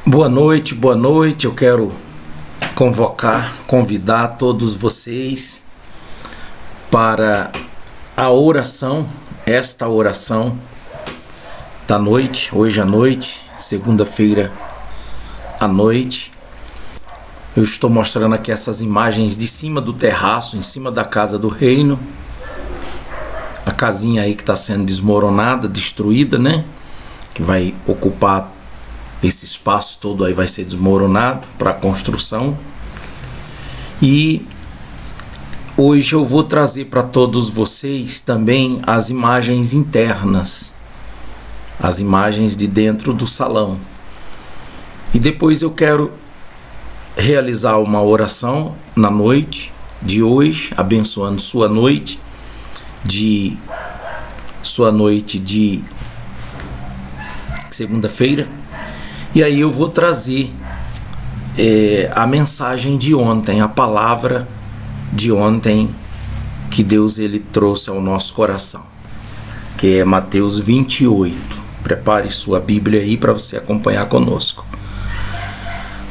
Boa noite. Eu quero convidar todos vocês para a oração, esta oração da noite, hoje à noite, segunda-feira à noite. Eu estou mostrando aqui essas imagens de cima do terraço, em cima da casa do reino. A casinha aí que está sendo desmoronada, destruída, né? Que vai ocupar esse espaço todo aí, vai ser desmoronado para a construção. E hoje eu vou trazer para todos vocês também as imagens internas, as imagens de dentro do salão. E depois eu quero realizar uma oração na noite de hoje, abençoando sua noite de segunda-feira. E aí eu vou trazer a mensagem de ontem, a palavra de ontem que Deus ele trouxe ao nosso coração, que é Mateus 28. Prepare sua Bíblia aí para você acompanhar conosco.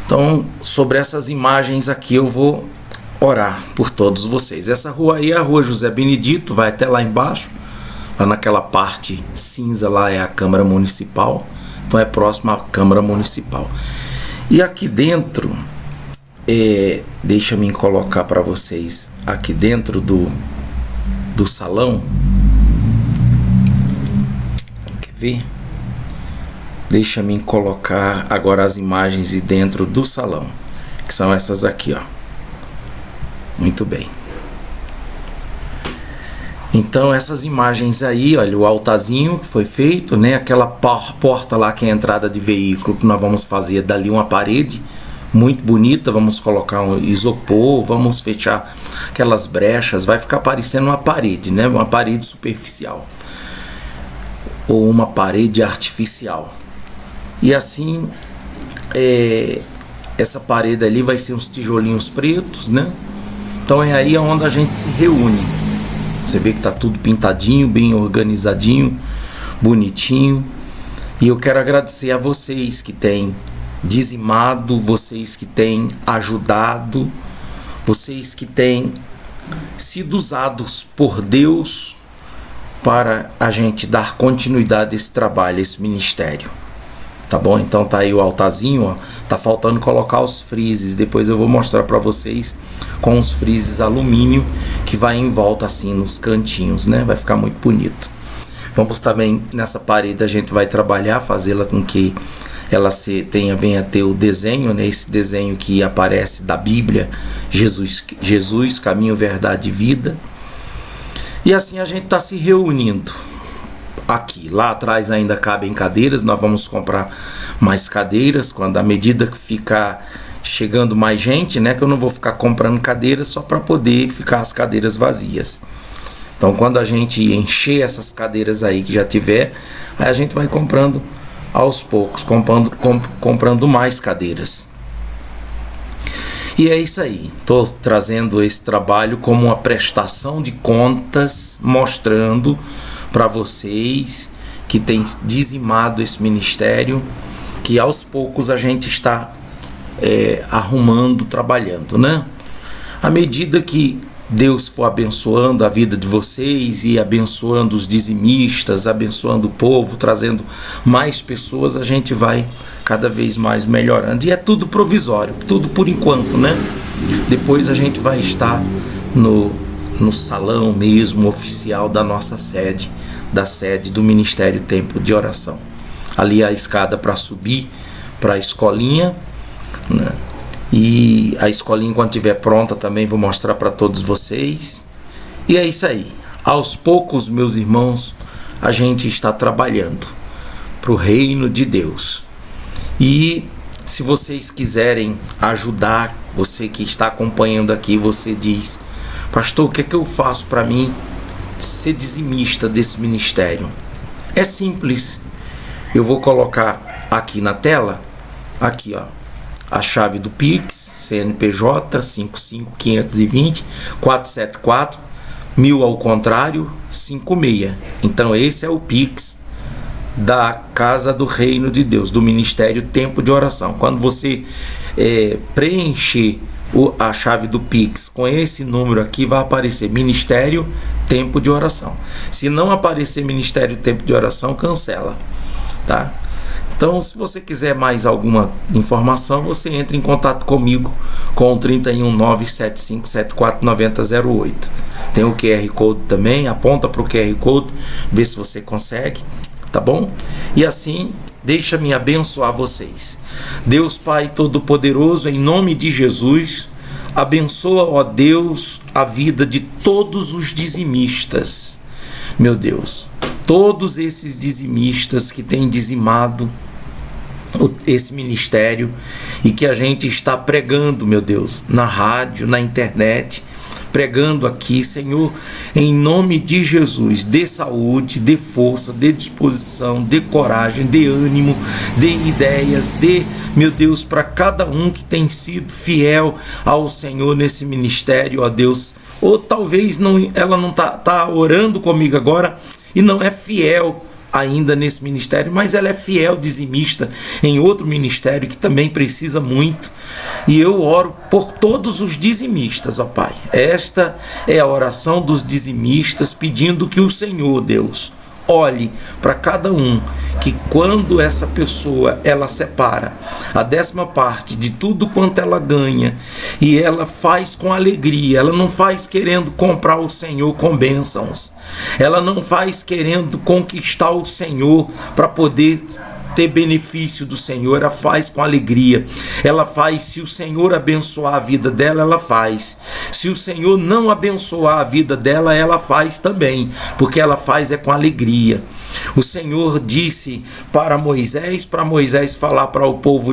Então, sobre essas imagens aqui eu vou orar por todos vocês. Essa rua aí é a Rua José Benedito, vai até lá embaixo, lá naquela parte cinza lá é a Câmara Municipal. Então é próximo à Câmara Municipal. E aqui dentro, deixa-me colocar para vocês aqui dentro do salão. Quer ver? Deixa-me colocar agora as imagens de dentro do salão, que são essas aqui, ó. Muito bem. Então essas imagens aí, olha, o altarzinho que foi feito, né? Aquela porta lá que é a entrada de veículo, que nós vamos fazer dali uma parede muito bonita, vamos colocar um isopor, vamos fechar aquelas brechas, vai ficar parecendo uma parede, né? Uma parede superficial ou uma parede artificial. E assim, essa parede ali vai ser uns tijolinhos pretos, né? Então é aí onde a gente se reúne. Você vê que tá tudo pintadinho, bem organizadinho, bonitinho. E eu quero agradecer a vocês que têm dizimado, vocês que têm ajudado, vocês que têm sido usados por Deus para a gente dar continuidade a esse trabalho, a esse ministério. Tá bom? Então tá aí o altarzinho, ó. Tá faltando colocar os frises. Depois eu vou mostrar para vocês com os frises alumínio que vai em volta assim nos cantinhos, né? Vai ficar muito bonito. Vamos também nessa parede a gente vai trabalhar, fazê-la com que ela venha a ter o desenho, né? Esse desenho que aparece da Bíblia, Jesus, caminho, verdade e vida. E assim a gente tá se reunindo aqui. Lá atrás ainda cabem cadeiras, nós vamos comprar mais cadeiras quando à medida que ficar chegando mais gente, né, que eu não vou ficar comprando cadeiras só para poder ficar as cadeiras vazias. Então quando a gente encher essas cadeiras aí que já tiver, aí a gente vai comprando aos poucos, comprando mais cadeiras. E é isso aí, estou trazendo esse trabalho como uma prestação de contas, mostrando para vocês que tem dizimado esse ministério, que aos poucos a gente está arrumando, trabalhando, né? À medida que Deus for abençoando a vida de vocês e abençoando os dizimistas, abençoando o povo, trazendo mais pessoas, a gente vai cada vez mais melhorando. E é tudo provisório, tudo por enquanto, né? Depois a gente vai estar no salão mesmo oficial da nossa sede, da sede do Ministério Tempo de Oração. Ali a escada para subir para a escolinha, né? E a escolinha, quando estiver pronta, também vou mostrar para todos vocês. E é isso aí. Aos poucos, meus irmãos, a gente está trabalhando para o reino de Deus. E se vocês quiserem ajudar, você que está acompanhando aqui, você diz: pastor, o que é que eu faço para mim ser dizimista desse ministério? É simples. Eu vou colocar aqui na tela, aqui, ó, a chave do Pix, CNPJ 55520 474 1000 ao contrário 56. Então esse é o Pix da Casa do Reino de Deus, do Ministério Tempo de Oração. Quando você preencher a chave do Pix com esse número aqui, vai aparecer Ministério Tempo de Oração. Se não aparecer Ministério Tempo de Oração, cancela, tá? Então, se você quiser mais alguma informação, você entra em contato comigo com o 31975749008. Tem o QR Code também, aponta para o QR Code, vê se você consegue, tá bom? E assim, deixa-me abençoar vocês. Deus Pai Todo-Poderoso, em nome de Jesus, abençoa, ó Deus, a vida de todos os dizimistas. Meu Deus, todos esses dizimistas que têm dizimado esse ministério e que a gente está pregando, meu Deus, na rádio, na internet, pregando aqui, Senhor, em nome de Jesus, dê saúde, dê força, dê disposição, dê coragem, dê ânimo, dê ideias, dê, meu Deus, para cada um que tem sido fiel ao Senhor nesse ministério, ó Deus. Ou talvez ela não tá orando comigo agora e não é fiel ainda nesse ministério, mas ela é fiel dizimista em outro ministério que também precisa muito. E eu oro por todos os dizimistas, ó Pai. Esta é a oração dos dizimistas, pedindo que o Senhor, Deus, olhe para cada um, que quando essa pessoa ela separa a 10ª parte de tudo quanto ela ganha e ela faz com alegria, ela não faz querendo comprar o Senhor com bênçãos, ela não faz querendo conquistar o Senhor para poder ter benefício do Senhor, ela faz com alegria, ela faz, se o Senhor abençoar a vida dela, ela faz, se o Senhor não abençoar a vida dela, ela faz também, porque ela faz com alegria. O Senhor disse para Moisés falar para o povo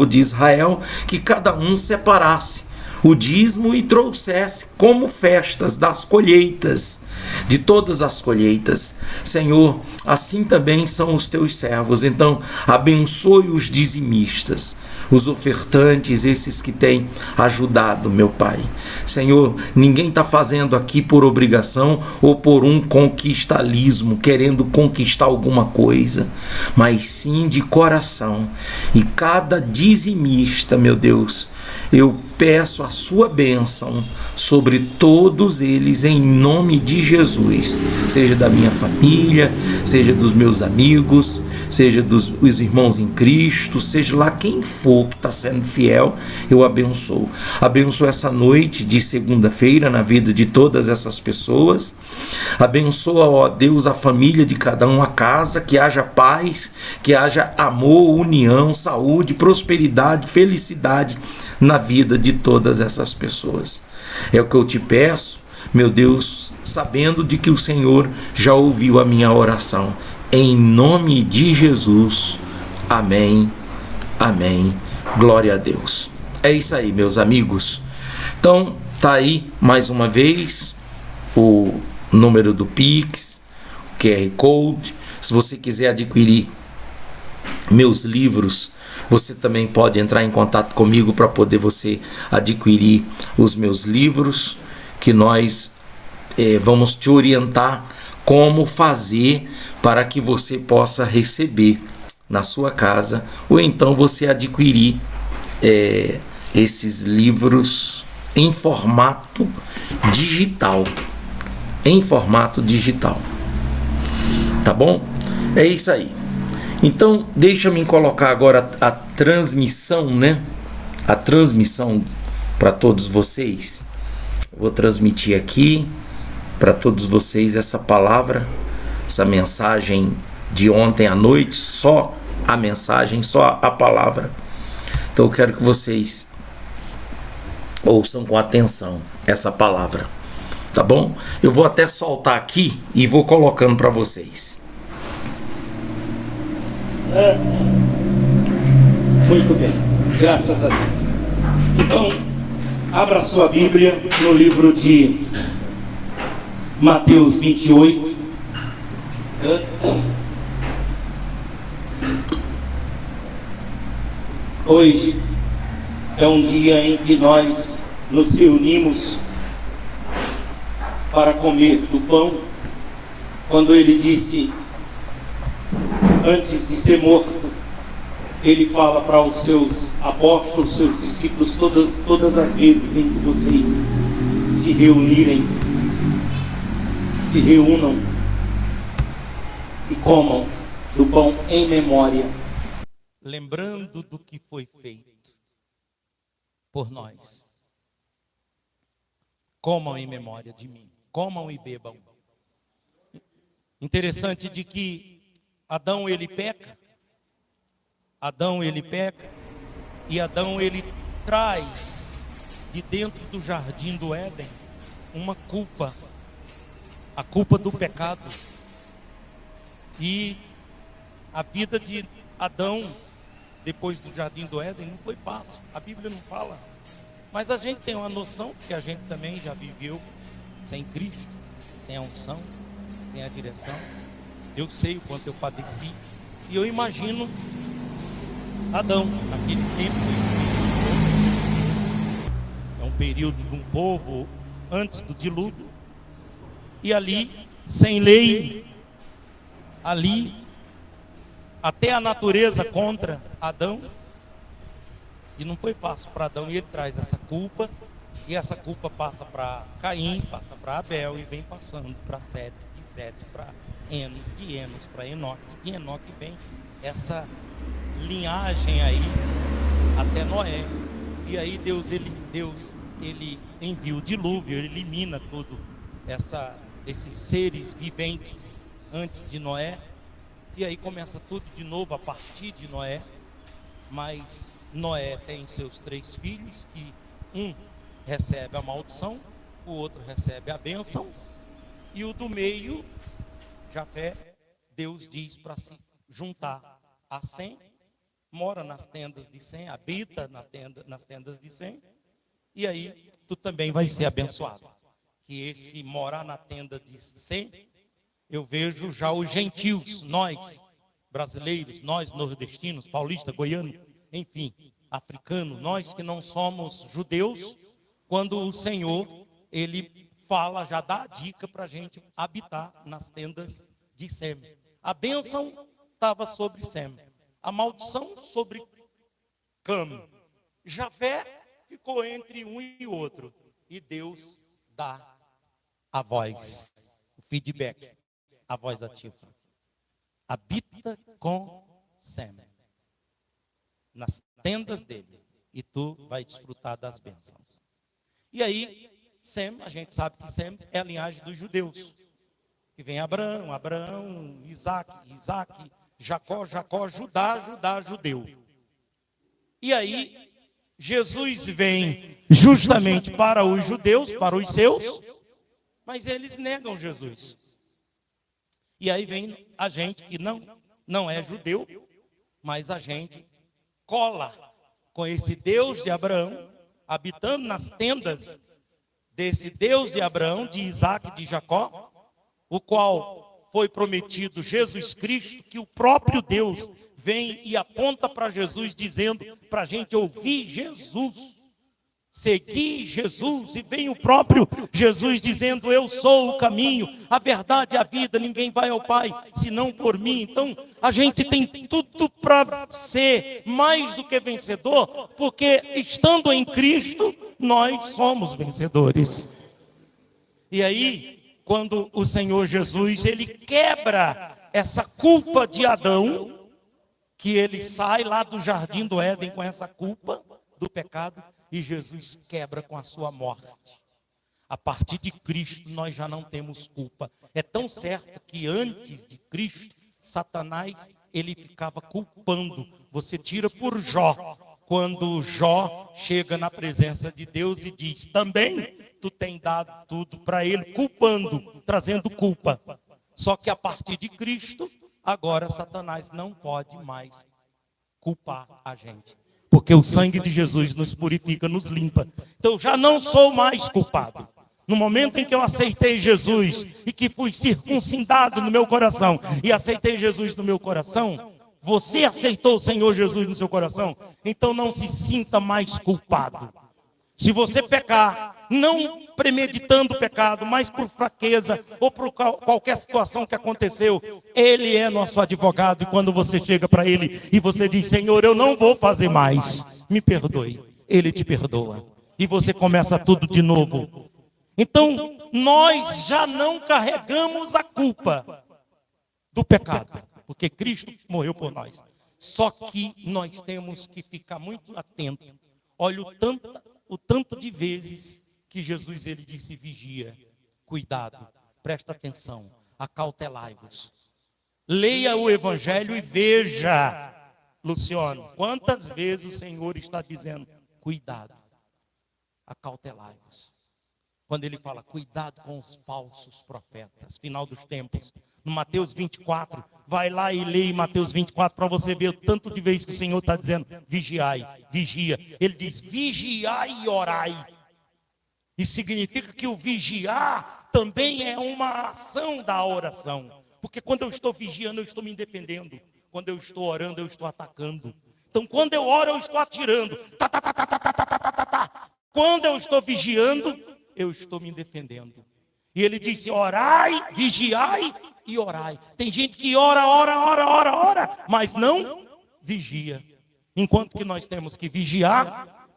de Israel, que cada um separasse o dízimo e trouxesse como festas das colheitas, de todas as colheitas. Senhor, assim também são os teus servos. Então, abençoe os dizimistas, os ofertantes, esses que têm ajudado, meu Pai. Senhor, ninguém está fazendo aqui por obrigação ou por um conquistalismo, querendo conquistar alguma coisa, mas sim de coração. E cada dizimista, meu Deus, eu peço a sua bênção sobre todos eles em nome de Jesus, seja da minha família, seja dos meus amigos, seja dos irmãos em Cristo, seja lá quem for que está sendo fiel, eu abençoo. Abençoo essa noite de segunda-feira na vida de todas essas pessoas. Abençoa, ó Deus, a família de cada um, a casa, que haja paz, que haja amor, união, saúde, prosperidade, felicidade na vida de todas essas pessoas. É o que eu te peço, meu Deus, sabendo de que o Senhor já ouviu a minha oração. Em nome de Jesus. Amém. Amém. Glória a Deus. É isso aí, meus amigos. Então, tá aí mais uma vez o número do Pix, o QR Code. Se você quiser adquirir meus livros, você também pode entrar em contato comigo para poder você adquirir os meus livros, que nós vamos te orientar como fazer para que você possa receber na sua casa, ou então você adquirir esses livros em formato digital. Tá bom? É isso aí. Então, deixa-me colocar agora a transmissão, né? A transmissão para todos vocês. Vou transmitir aqui para todos vocês essa palavra, essa mensagem de ontem à noite, só a mensagem, só a palavra. Então eu quero que vocês ouçam com atenção essa palavra, tá bom? Eu vou até soltar aqui e vou colocando para vocês. Muito bem, graças a Deus. Então, abra sua Bíblia no livro de Mateus 28. Hoje é um dia em que nós nos reunimos para comer do pão quando ele disse, antes de ser morto, ele fala para os seus apóstolos, seus discípulos, todas as vezes em que vocês se reunirem, se reúnam e comam do pão em memória, lembrando do que foi feito por nós. Comam em memória de mim, comam e bebam. Interessante de que Adão ele peca, e Adão ele traz de dentro do jardim do Éden uma culpa, a culpa do pecado. E a vida de Adão depois do jardim do Éden não foi fácil, a Bíblia não fala, mas a gente tem uma noção, porque a gente também já viveu sem Cristo, sem a unção, sem a direção. Eu sei o quanto eu padeci, e eu imagino Adão, naquele tempo, é um período de um povo antes do dilúvio, e ali, sem lei, ali, até a natureza contra Adão, e não foi fácil para Adão, e ele traz essa culpa, e essa culpa passa para Caim, passa para Abel, e vem passando para Sete, de Sete para Enos, de Enos para Enoque, de Enoque vem essa linhagem aí até Noé. E aí Deus ele envia o dilúvio, ele elimina tudo esses seres viventes antes de Noé, e aí começa tudo de novo a partir de Noé. Mas Noé tem seus 3 filhos, que um recebe a maldição, o outro recebe a bênção, e o do meio, Jafé, Deus diz para se juntar a Sem, mora nas tendas de Sem, habita nas tendas de Sem, e aí tu também vai ser abençoado. Que esse morar na tenda de Sem, eu vejo já os gentios, nós brasileiros, nós nordestinos, paulistas, goianos, enfim, africanos, nós que não somos judeus, quando o Senhor, ele fala, já dá a dica para a gente habitar nas tendas de Sem. A bênção estava sobre Sem, a maldição sobre Cam. Jafé ficou entre um e outro, e Deus dá a voz, o feedback, a voz ativa. Habita com Sem, nas tendas dele, e tu vai desfrutar das bênçãos. E aí, Sem, a gente sabe que Sem é a linhagem dos judeus, que vem Abraão, Isaac, Jacó, Judá, judeu. E aí, Jesus vem justamente para os judeus, para os seus, mas eles negam Jesus. E aí vem a gente que não é judeu, mas a gente cola com esse Deus de Abraão, habitando nas tendas desse Deus de Abraão, de Isaac, de Jacó, o qual foi prometido Jesus Cristo, que o próprio Deus vem e aponta para Jesus, dizendo para a gente ouvir Jesus, seguir Jesus, e vem o próprio Jesus dizendo: eu sou o caminho, a verdade e a vida, ninguém vai ao Pai senão por mim. Então a gente tem tudo para ser mais do que vencedor, porque estando em Cristo nós somos vencedores. E aí, quando o Senhor Jesus, ele quebra essa culpa de Adão, que ele sai lá do jardim do Éden com essa culpa do pecado, e Jesus quebra com a sua morte. A partir de Cristo nós já não temos culpa. É tão certo que antes de Cristo, Satanás, ele ficava culpando. Você tira por Jó, quando Jó chega na presença de Deus e diz: também tu tem dado tudo para ele, culpando, trazendo culpa. Só que a partir de Cristo, agora Satanás não pode mais culpar a gente, porque o sangue de Jesus nos purifica, nos limpa. Então eu já não sou mais culpado. No momento em que eu aceitei Jesus e que fui circuncidado no meu coração e aceitei Jesus no meu coração, você aceitou o Senhor Jesus no seu coração? Então não se sinta mais culpado. Se você pecar não premeditando o pecado, mas por fraqueza ou por qualquer situação que aconteceu, Ele é nosso advogado. E quando você chega para Ele e você diz: Senhor, eu não vou fazer mais, me perdoe, Ele te perdoa. E você começa tudo de novo. Então, nós já não carregamos a culpa do pecado, porque Cristo morreu por nós. Só que nós temos que ficar muito atentos. Olha o tanto de vezes que Jesus ele disse: vigia, cuidado, presta atenção, acautelai-vos. Leia o Evangelho e veja, Luciano, quantas vezes o Senhor está dizendo: cuidado, acautelai-vos. Quando ele fala: cuidado com os falsos profetas, final dos tempos. No Mateus 24, vai lá e leia Mateus 24 para você ver o tanto de vezes que o Senhor está dizendo: vigiai, vigia. Ele diz: vigiai e orai. Isso significa que o vigiar também é uma ação da oração. Porque quando eu estou vigiando, eu estou me defendendo. Quando eu estou orando, eu estou atacando. Então, quando eu oro, eu estou atirando. Quando eu estou vigiando, eu estou me defendendo. E ele disse: orai, vigiai e orai. Tem gente que ora, mas não vigia. Enquanto que nós temos que vigiar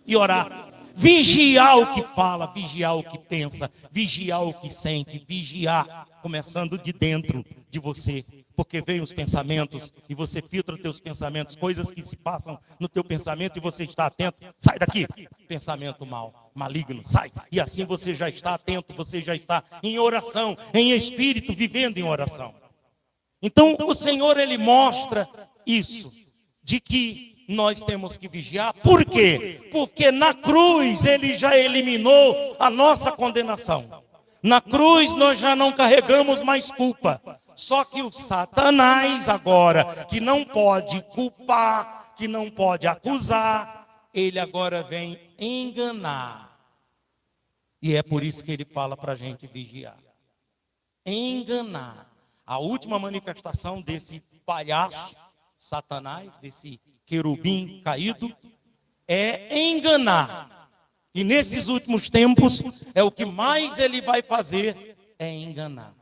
e orar. Vigiar o que fala, vigiar o que pensa, vigiar o que sente, vigiar, começando de dentro de você. Porque vem os pensamentos e você filtra os teus pensamentos, coisas que se passam no teu pensamento e você está atento. Sai daqui, pensamento mal, maligno, sai. E assim você já está atento, você já está em oração, em espírito, vivendo em oração. Então o Senhor ele mostra isso, de que nós temos que vigiar. Por quê? Porque na cruz ele já eliminou a nossa condenação. Na cruz nós já não carregamos mais culpa. Só que o Satanás agora, que não pode culpar, que não pode acusar, ele agora vem enganar. E é por isso que ele fala para a gente vigiar. Enganar. A última manifestação desse palhaço, Satanás, desse querubim caído, é enganar. E nesses últimos tempos, é o que mais ele vai fazer, é enganar.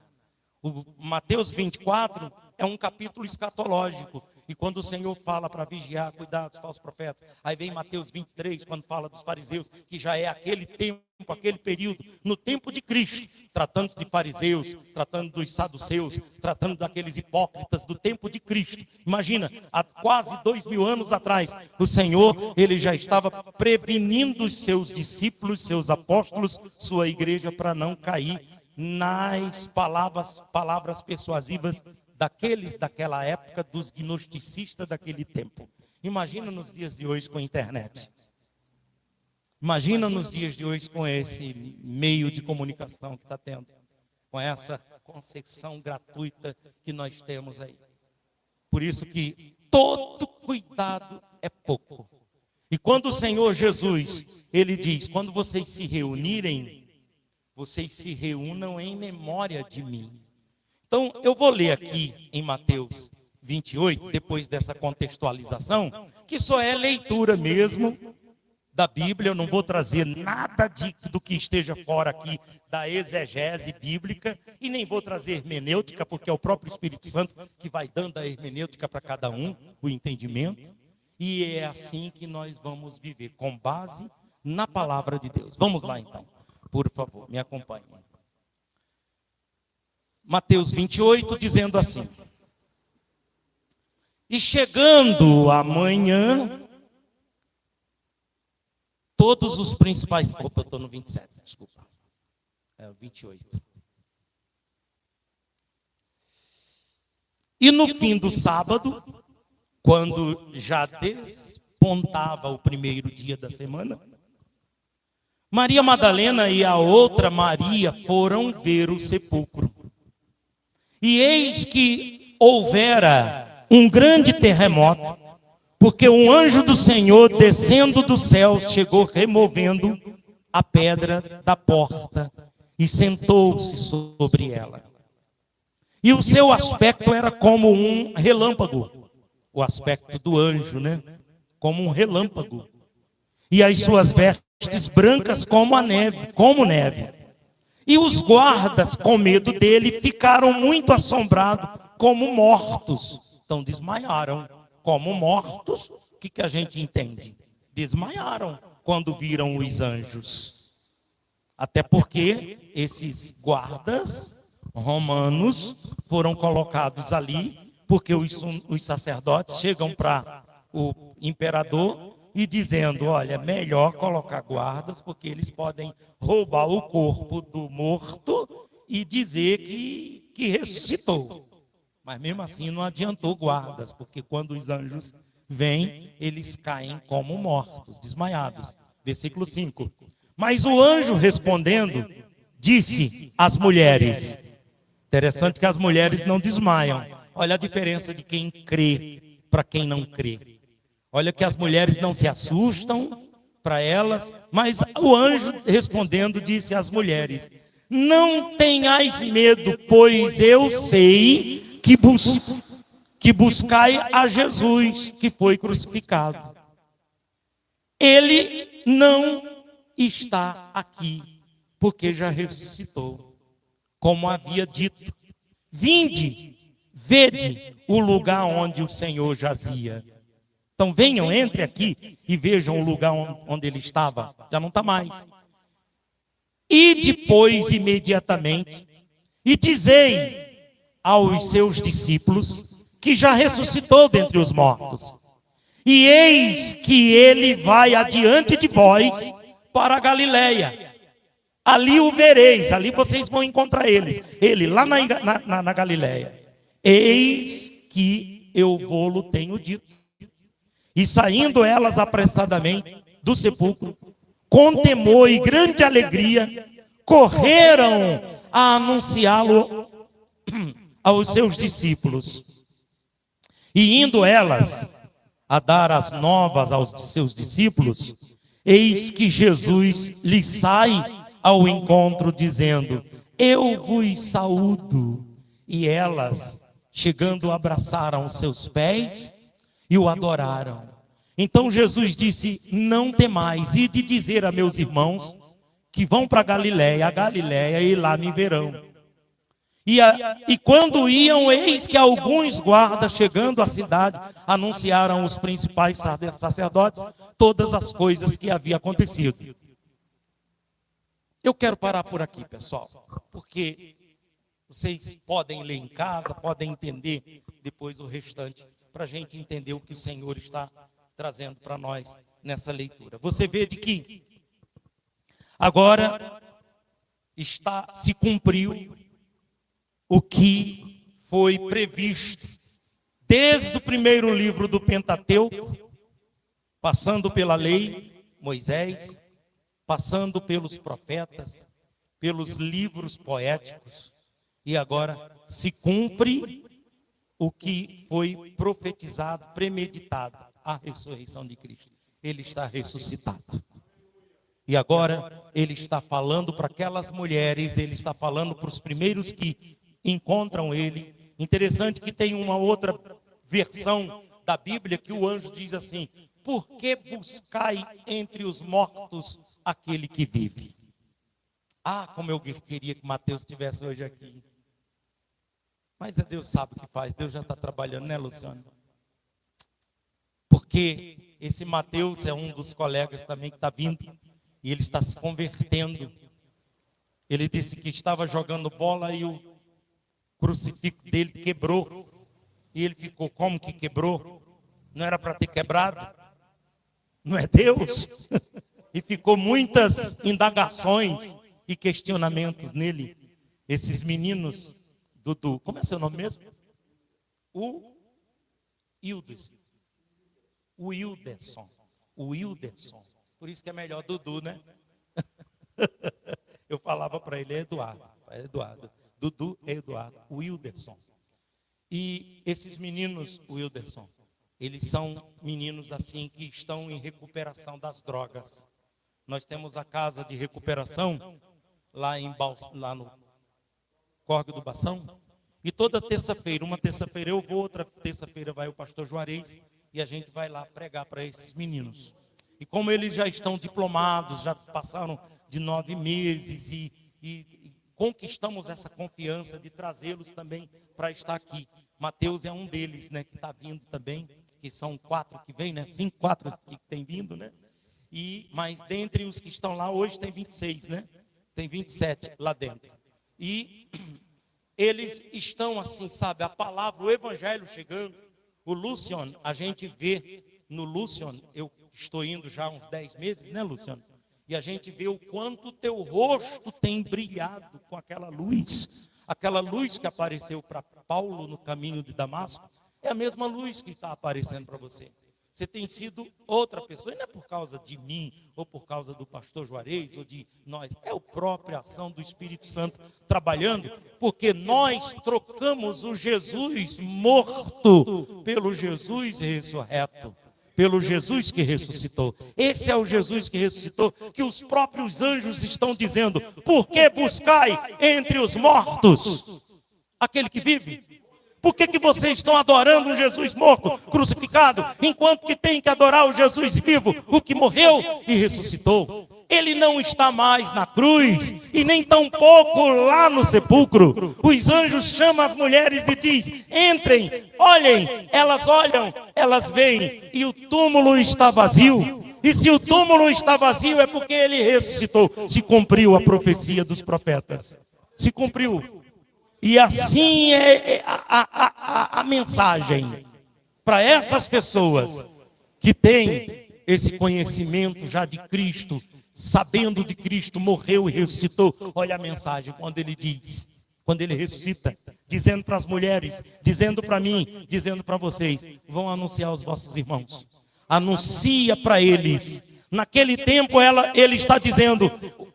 O Mateus 24 é um capítulo escatológico. E quando o Senhor fala para vigiar, cuidar dos falsos profetas, aí vem Mateus 23, quando fala dos fariseus, que já é aquele tempo, aquele período, no tempo de Cristo, tratando de fariseus, tratando dos saduceus, tratando daqueles hipócritas do tempo de Cristo. Imagina, há quase 2000 anos atrás, o Senhor, ele já estava prevenindo os seus discípulos, seus apóstolos, sua igreja, para não cair nas palavras persuasivas daquela época, dos gnosticistas daquele tempo. Imagina nos dias de hoje com a internet. Imagina nos dias de hoje com esse meio de comunicação que está tendo. Com essa concessão gratuita que nós temos aí. Por isso que todo cuidado é pouco. E quando o Senhor Jesus, ele diz: quando vocês se reunirem, vocês se reúnam em memória de mim. Então, eu vou ler aqui em Mateus 28, depois dessa contextualização, que só é leitura mesmo da Bíblia. Eu não vou trazer nada do que esteja fora aqui da exegese bíblica, e nem vou trazer hermenêutica, porque é o próprio Espírito Santo que vai dando a hermenêutica para cada um, o entendimento. E é assim que nós vamos viver, com base na palavra de Deus. Vamos lá então. Por favor, me acompanhe. Mateus 28, dizendo assim: e chegando amanhã, todos os principais... Opa, eu estou no 27, desculpa. É o 28. E no fim do sábado, quando já despontava o primeiro dia da semana, Maria Madalena e a outra Maria foram ver o sepulcro. E eis que houvera um grande terremoto, porque um anjo do Senhor, descendo do céu, chegou removendo a pedra da porta e sentou-se sobre ela. E o seu aspecto era como um relâmpago. O aspecto do anjo, né? Como um relâmpago. E as suas vestes vestes brancas como a neve, como neve. E os guardas, com medo dele, ficaram muito assombrados, como mortos. Então desmaiaram, como mortos. O que a gente entende? Desmaiaram quando viram os anjos. Até porque esses guardas romanos foram colocados ali, porque os sacerdotes chegam para o imperador e dizendo, olha, é melhor colocar guardas, porque eles podem roubar o corpo do morto e dizer que ressuscitou. Mas mesmo assim não adiantou guardas, porque quando os anjos vêm, eles caem como mortos, desmaiados. Versículo 5. Mas o anjo respondendo, disse às mulheres, interessante que as mulheres não desmaiam. Olha a diferença de quem crê para quem não crê. Olha que as mulheres não se assustam para elas, mas o anjo respondendo disse às mulheres, não tenhais medo, pois eu sei que buscai a Jesus, que foi crucificado. Ele não está aqui, porque já ressuscitou, como havia dito. Vinde, vede o lugar onde o Senhor jazia. Então venham, entre aqui e vejam o lugar onde ele estava. Já não está mais. E depois, imediatamente, e dizei aos seus discípulos que já ressuscitou dentre os mortos. E eis que ele vai adiante de vós para a Galileia. Ali o vereis, ali vocês vão encontrar ele lá na Galileia. Eis que eu vou-lo tenho dito. E saindo elas apressadamente do sepulcro, com temor e grande alegria, correram a anunciá-lo aos seus discípulos. E indo elas a dar as novas aos seus discípulos, eis que Jesus lhes sai ao encontro, dizendo, eu vos saúdo. E elas, chegando, abraçaram os seus pés e o adoraram. Então Jesus disse, não temais, e de dizer a meus irmãos que vão para a Galileia, e lá me verão. E quando iam, eis que alguns guardas, chegando à cidade, anunciaram aos principais sacerdotes todas as coisas que havia acontecido. Eu quero parar por aqui, pessoal, porque vocês podem ler em casa, podem entender depois o restante, para a gente entender o que o Senhor está trazendo para nós nessa leitura. Você vê de que agora se cumpriu o que foi previsto desde o primeiro livro do Pentateuco, passando pela lei, Moisés, passando pelos profetas, pelos livros poéticos, e agora se cumpre o que foi profetizado, premeditado, a ressurreição de Cristo. Ele está ressuscitado. E agora ele está falando para aquelas mulheres, ele está falando para os primeiros que encontram ele. Interessante que tem uma outra versão da Bíblia que o anjo diz assim, por que buscai entre os mortos aquele que vive? Ah, como eu queria que Mateus estivesse hoje aqui. Mas Deus sabe o que faz, Deus já está trabalhando, né, Luciano? Porque esse Mateus é um dos colegas também que está vindo, e ele está se convertendo. Ele disse que estava jogando bola e o crucifixo dele quebrou. E ele ficou, como que quebrou? Não era para ter quebrado? Não é Deus? E ficou muitas indagações e questionamentos nele. Esses meninos, Dudu, como é seu nome mesmo? O Wilderson. Por isso que é melhor Dudu, né? Eu falava para ele, é Eduardo. Dudu é Eduardo, Wilderson. E esses meninos, Wilderson, eles são meninos assim que estão em recuperação das drogas. Nós temos a casa de recuperação lá no Córrego do Bação. E toda terça-feira, uma terça-feira eu vou, outra terça-feira vai o pastor Juarez, e a gente vai lá pregar para esses meninos. E como eles já estão diplomados, já passaram de 9 meses e conquistamos essa confiança de trazê-los também para estar aqui. Mateus é um deles, né, que está vindo também, que são 4 que vêm, né, 4 que tem vindo, né? Mas dentre os que estão lá hoje tem 26, né? Tem 27 lá dentro. E eles estão assim, sabe, a palavra, o evangelho chegando. O Luciano, a gente vê no Luciano, eu estou indo já há uns 10 meses, né, Luciano? E a gente vê o quanto o teu rosto tem brilhado com aquela luz que apareceu para Paulo no caminho de Damasco, é a mesma luz que está aparecendo para você. Você tem sido outra pessoa, e não é por causa de mim, ou por causa do pastor Juarez, ou de nós, é a própria ação do Espírito Santo trabalhando, porque nós trocamos o Jesus morto pelo Jesus ressurreto, pelo Jesus que ressuscitou. Esse é o Jesus que ressuscitou, que os próprios anjos estão dizendo: por que buscai entre os mortos aquele que vive? Por que vocês estão adorando um Jesus morto, crucificado, enquanto que tem que adorar o Jesus vivo, o que morreu e ressuscitou? Ele não está mais na cruz e nem tampouco lá no sepulcro. Os anjos chamam as mulheres e diz: entrem, olhem. Elas olham, elas veem e o túmulo está vazio. E se o túmulo está vazio é porque ele ressuscitou. Se cumpriu a profecia dos profetas. Se cumpriu. E assim é a mensagem para essas pessoas que têm esse conhecimento já de Cristo, sabendo de Cristo, morreu e ressuscitou. Olha a mensagem quando ele diz, quando ele ressuscita, dizendo para as mulheres, dizendo para mim, dizendo para vocês: vão anunciar aos vossos irmãos. Anuncia para eles. Naquele tempo ele está dizendo,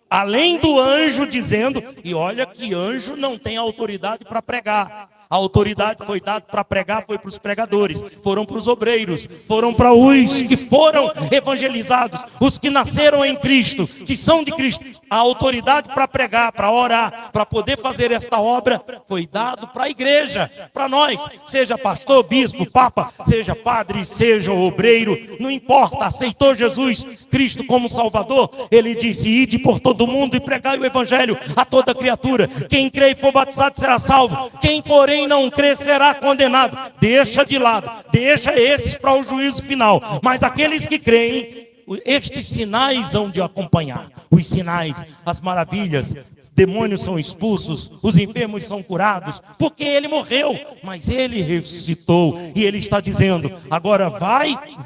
além do anjo dizendo, e olha que anjo não tem autoridade para pregar. A autoridade foi dada para pregar, foi para os pregadores, foram para os obreiros, foram para os que foram evangelizados, os que nasceram em Cristo, que são de Cristo. A autoridade para pregar, para orar, para poder fazer esta obra, foi dado para a igreja, para nós, seja pastor, bispo, papa, seja padre, seja obreiro, não importa, aceitou Jesus Cristo como Salvador, ele disse: ide por todo mundo e pregai o evangelho a toda criatura. Quem crê e for batizado será salvo, quem porém não crê será condenado. Deixa de lado, deixa esses para o juízo final, mas aqueles que creem, estes sinais hão de acompanhar. Os sinais, as maravilhas, demônios são expulsos, os enfermos são curados, porque ele morreu, mas ele ressuscitou. E ele está dizendo: agora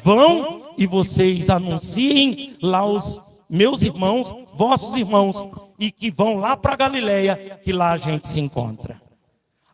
vão e vocês anunciem lá os meus irmãos, vossos irmãos, e que vão lá para Galileia, que lá a gente se encontra.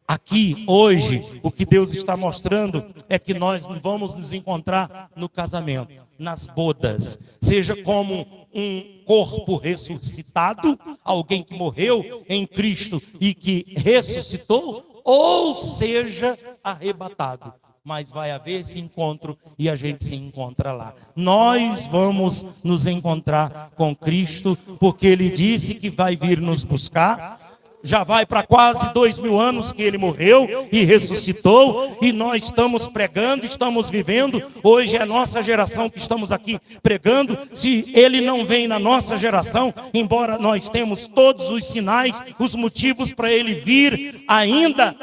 Aqui, hoje, o que Deus está mostrando é que nós vamos nos encontrar no casamento, nas bodas, seja como um corpo ressuscitado, alguém que morreu em Cristo e que ressuscitou, ou seja arrebatado. Mas vai haver esse encontro e a gente se encontra lá. Nós vamos nos encontrar com Cristo, porque Ele disse que vai vir nos buscar. Já vai para quase 2000 anos que ele morreu e ressuscitou, e nós estamos pregando, estamos vivendo. Hoje é a nossa geração que estamos aqui pregando. Se ele não vem na nossa geração, embora nós temos todos os sinais, os motivos para ele vir, ainda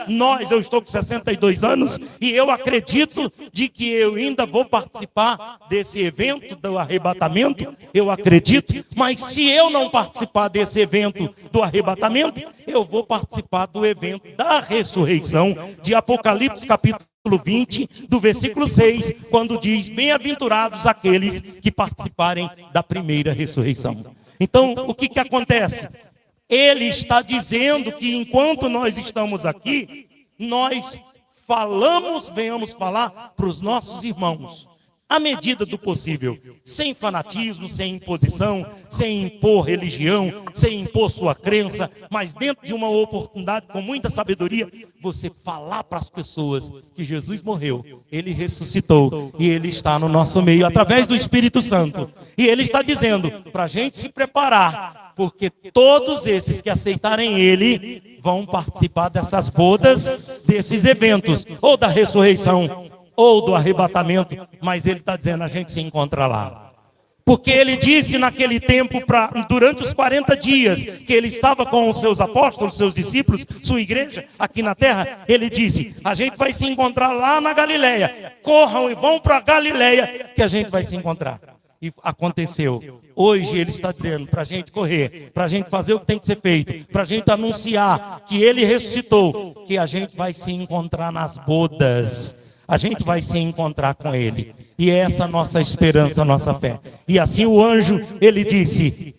eu estou com 62 anos e eu acredito de que eu ainda vou participar desse evento do arrebatamento, eu acredito. Mas se eu não participar desse evento do arrebatamento, eu vou participar do evento da ressurreição, de Apocalipse capítulo 20, do versículo 6, quando diz: bem-aventurados aqueles que participarem da primeira ressurreição. Então, o que acontece? Ele está dizendo que enquanto nós estamos aqui, nós venhamos falar para os nossos irmãos, à medida do possível, sem fanatismo, sem imposição, sem impor religião, sem impor sua crença, mas dentro de uma oportunidade, com muita sabedoria, você falar para as pessoas que Jesus morreu, Ele ressuscitou e Ele está no nosso meio através do Espírito Santo. E Ele está dizendo para a gente se preparar, porque todos esses que aceitarem Ele vão participar dessas bodas, desses eventos, ou da ressurreição, ou do arrebatamento, mas ele está dizendo: a gente se encontra lá. Porque ele disse naquele tempo, durante os 40 dias que ele estava com os seus apóstolos, seus discípulos, sua igreja aqui na terra, ele disse: a gente vai se encontrar lá na Galileia. Corram e vão para a Galileia que a gente vai se encontrar. E aconteceu. Hoje ele está dizendo para a gente correr, para a gente fazer o que tem que ser feito, para a gente anunciar que ele ressuscitou, que a gente vai se encontrar nas bodas. A gente vai se encontrar com ele. E é essa a nossa esperança, a nossa fé. E assim o anjo, ele disse: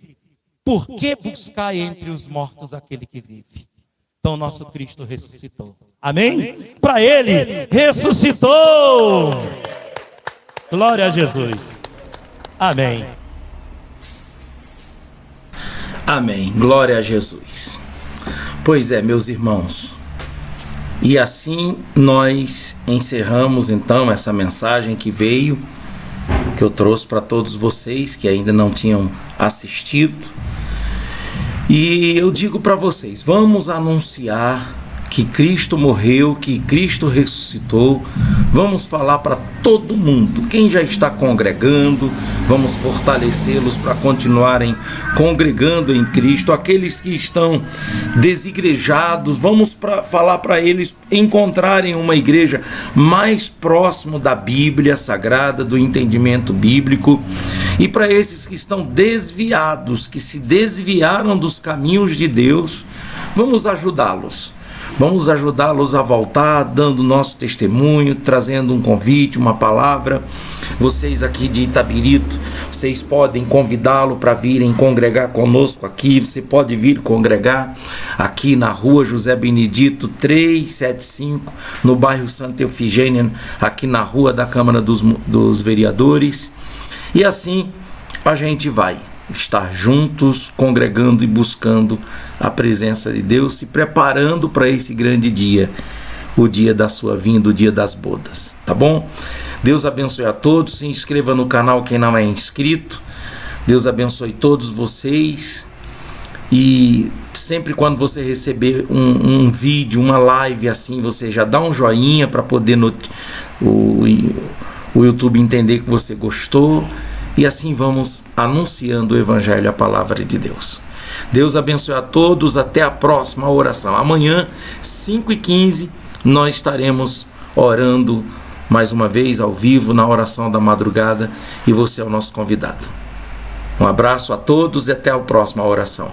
por que buscar entre os mortos aquele que vive? Então nosso Cristo ressuscitou. Amém? Para ele, ressuscitou. Glória a Jesus. Amém. Amém. Glória a Jesus. Pois é, meus irmãos. E assim nós encerramos então essa mensagem que veio, que eu trouxe para todos vocês que ainda não tinham assistido. E eu digo para vocês, vamos anunciar que Cristo morreu, que Cristo ressuscitou. Vamos falar para todo mundo. Quem já está congregando, vamos fortalecê-los para continuarem congregando em Cristo. Aqueles que estão desigrejados, vamos falar para eles encontrarem uma igreja mais próximo da Bíblia Sagrada, do entendimento bíblico. E para esses que estão desviados, que se desviaram dos caminhos de Deus, vamos ajudá-los. Vamos ajudá-los a voltar, dando nosso testemunho, trazendo um convite, uma palavra. Vocês aqui de Itabirito, vocês podem convidá-lo para virem congregar conosco aqui. Você pode vir congregar aqui na rua José Benedito 375, no bairro Santa Efigênia, aqui na rua da Câmara dos Vereadores. E assim a gente vai estar juntos, congregando e buscando a presença de Deus, se preparando para esse grande dia, o dia da sua vinda, o dia das bodas, tá bom? Deus abençoe a todos, se inscreva no canal quem não é inscrito. Deus abençoe todos vocês. E sempre quando você receber um vídeo, uma live assim, você já dá um joinha para poder o YouTube entender que você gostou. E assim vamos anunciando o Evangelho, a palavra de Deus. Deus abençoe a todos, até a próxima oração. Amanhã, 5h15, nós estaremos orando mais uma vez ao vivo na oração da madrugada e você é o nosso convidado. Um abraço a todos e até a próxima oração.